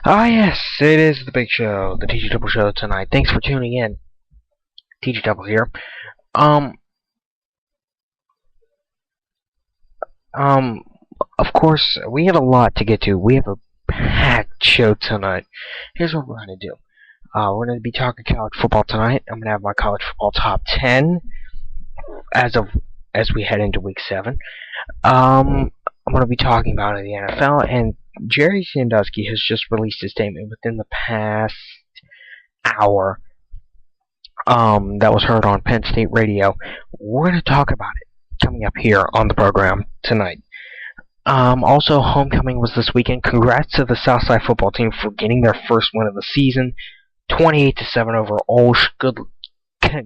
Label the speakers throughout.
Speaker 1: Ah, yes, it is the big show, the TG Double Show tonight. Thanks for tuning in. TG Double here. Um, um, of course, we have a lot to get to. We have a packed show tonight. Here's what we're gonna do. We're gonna be talking college football tonight. I'm gonna have my college football top 10 as we head into week 7. I'm gonna be talking about the NFL, and Jerry Sandusky has just released a statement within the past hour that was heard on Penn State Radio. We're going to talk about it coming up here on the program tonight. Also, homecoming was this weekend. Congrats to the Southside football team for getting their first win of the season, 28-7 over Olsh. Good,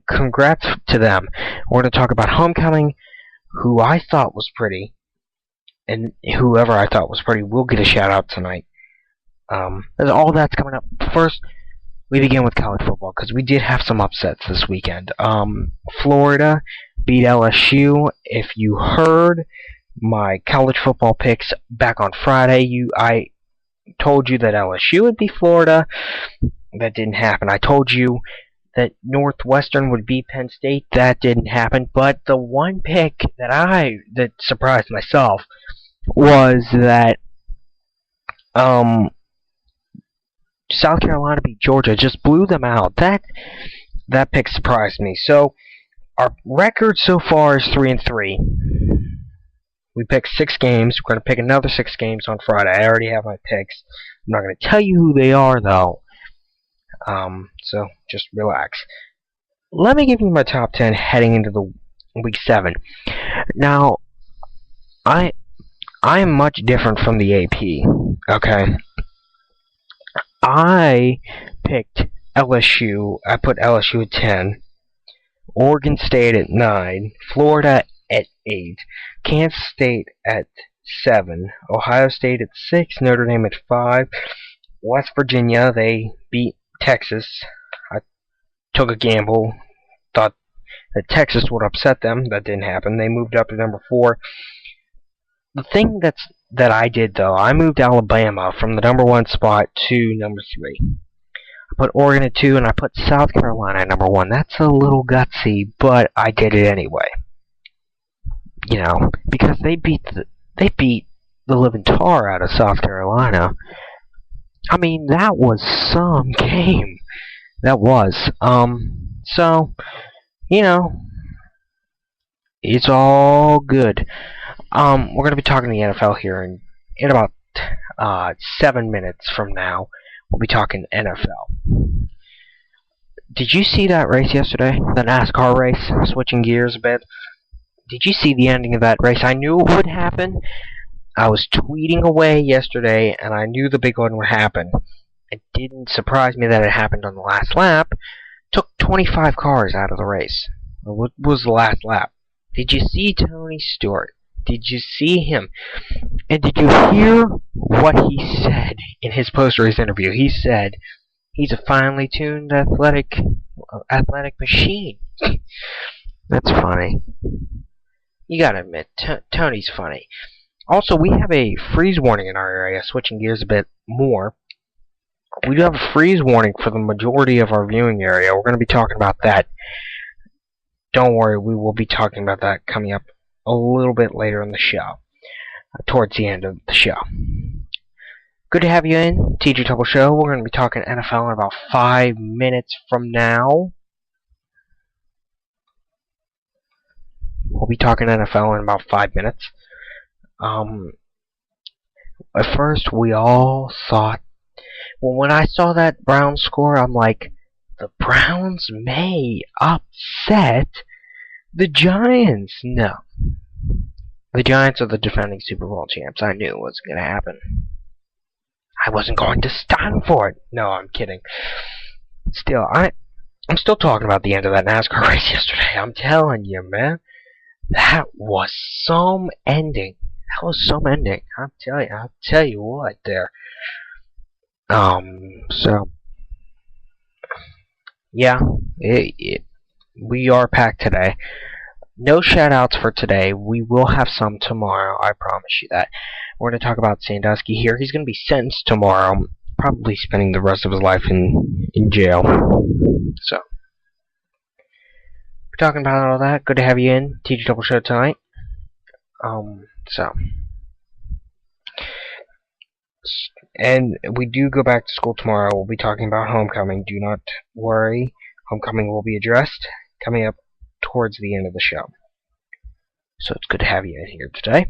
Speaker 1: congrats to them. We're going to talk about homecoming, who I thought was pretty, and whoever I thought was pretty will get a shout out tonight. All that's coming up. First, we begin with college football because we did have some upsets this weekend. Florida beat LSU. If you heard my college football picks back on Friday, I told you that LSU would beat Florida. That didn't happen. I told you that Northwestern would beat Penn State. That didn't happen. But the one pick that surprised myself was that South Carolina beat Georgia, just blew them out. That pick surprised me. So our record so far is 3-3. We picked 6 games. We're going to pick another 6 games on Friday. I already have my picks. I'm not going to tell you who they are though. So just relax. Let me give you my top 10 heading into the week 7. Now, I am much different from the AP. Okay. I picked LSU. I put LSU at 10. Oregon State at 9. Florida at 8. Kansas State at 7. Ohio State at 6. Notre Dame at 5. West Virginia, they beat Texas. I took a gamble. Thought that Texas would upset them. That didn't happen. They moved up to number 4. The thing that I did, though, I moved Alabama from the number 1 spot to number 3. I put Oregon at 2, and I put South Carolina at number 1. That's a little gutsy, but I did it anyway. You know, because they beat the living tar out of South Carolina. I mean, that was some game. That was. So, you know, it's all good. We're going to be talking the NFL here in about 7 minutes from now. We'll be talking NFL. Did you see that race yesterday? The NASCAR race? Switching gears a bit. Did you see the ending of that race? I knew it would happen. I was tweeting away yesterday, and I knew the big one would happen. It didn't surprise me that it happened on the last lap. Took 25 cars out of the race. What was the last lap? Did you see Tony Stewart? Did you see him? And did you hear what he said in his post-race interview? He said he's a finely tuned athletic machine. That's funny. You gotta admit, Tony's funny. Also, we have a freeze warning in our area, switching gears a bit more. We do have a freeze warning for the majority of our viewing area. We're going to be talking about that. Don't worry, we will be talking about that coming up a little bit later in the show, towards the end of the show. Good to have you in, TG Double Show. We're going to be talking NFL in about 5 minutes from now. We'll be talking NFL in about 5 minutes. At first, we all thought, well, when I saw that Browns score, I'm like, the Browns may upset the Giants. No. The Giants are the defending Super Bowl champs. I knew it was going to happen. I wasn't going to stand for it. No, I'm kidding. Still, I'm still talking about the end of that NASCAR race yesterday. I'm telling you, man. That was some ending. I'll tell you what there. So, yeah, we are packed today. No shout-outs for today. We will have some tomorrow. I promise you that. We're going to talk about Sandusky here. He's going to be sentenced tomorrow. probably spending the rest of his life in jail. So, we're talking about all that. Good to have you in. Teacher Double Show tonight. And we do go back to school tomorrow. We'll be talking about homecoming. Do not worry. Homecoming will be addressed coming up towards the end of the show. So it's good to have you in here today.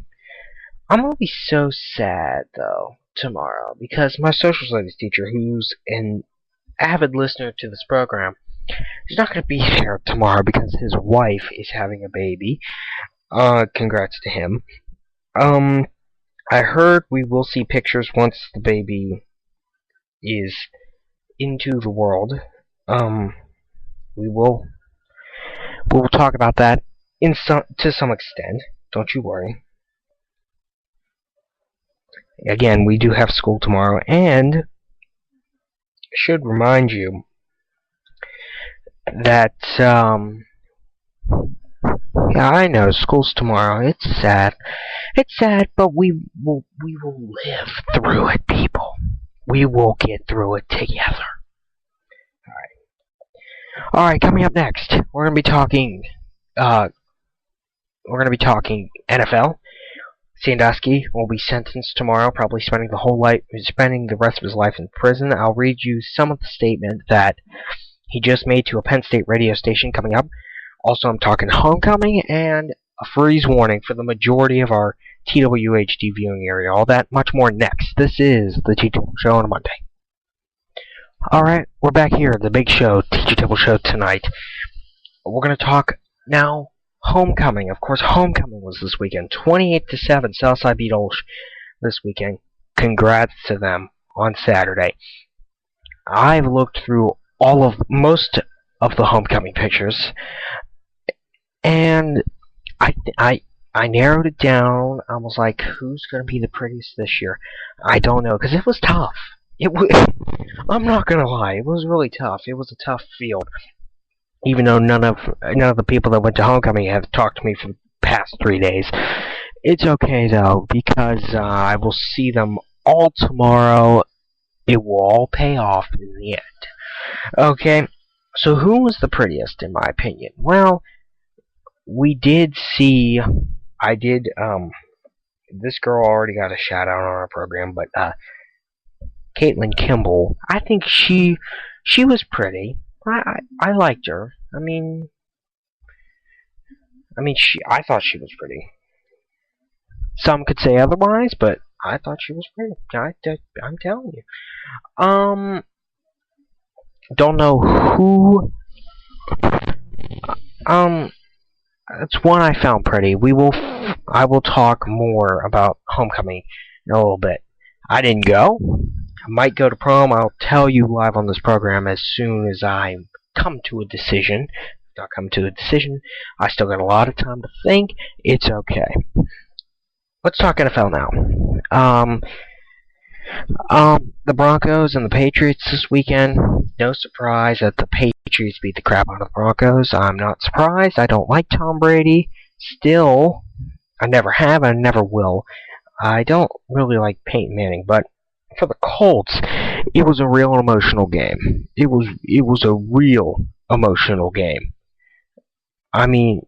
Speaker 1: I'm going to be so sad, though, tomorrow, because my social studies teacher, who's an avid listener to this program, is not going to be here tomorrow because his wife is having a baby. Congrats to him. I heard we will see pictures once the baby is into the world. We'll talk about that to some extent. Don't you worry. Again, we do have school tomorrow, and I should remind you that yeah, I know school's tomorrow. It's sad. It's sad, but we will live through it, people. We will get through it together. All right. Coming up next, we're gonna be talking. NFL. Sandusky will be sentenced tomorrow, probably spending the rest of his life in prison. I'll read you some of the statement that he just made to a Penn State radio station coming up. Also, I'm talking homecoming and a freeze warning for the majority of our TWHD viewing area. All that, much more next. This is the Teacher Table Show on a Monday. Alright, we're back here at the big show, Teacher Table Show tonight. We're going to talk now homecoming. Of course, homecoming was this weekend. 28-7, Southside beat Olsh this weekend. Congrats to them on Saturday. I've looked through most of the homecoming pictures, and I narrowed it down. I was like, who's going to be the prettiest this year? I don't know, because it was tough. I'm not going to lie, it was really tough. It was a tough field. Even though none of the people that went to homecoming have talked to me for the past 3 days. It's okay, though, because I will see them all tomorrow. It will all pay off in the end. Okay, so who was the prettiest, in my opinion? Well, we did see... this girl already got a shout-out on our program, but, Caitlin Kimball, I think she was pretty. I liked her. I thought she was pretty. Some could say otherwise, but I thought she was pretty. I'm telling you. Don't know who. It's one I found pretty. I will talk more about homecoming in a little bit. I didn't go. I might go to prom. I'll tell you live on this program as soon as I come to a decision. If I come to a decision, I still got a lot of time to think. It's okay. Let's talk NFL now. The Broncos and the Patriots this weekend. No surprise that the Patriots beat the crap out of the Broncos. I'm not surprised. I don't like Tom Brady. Still, I never have and never will. I don't really like Peyton Manning, but for the Colts, it was a real emotional game. It was a real emotional game. I mean,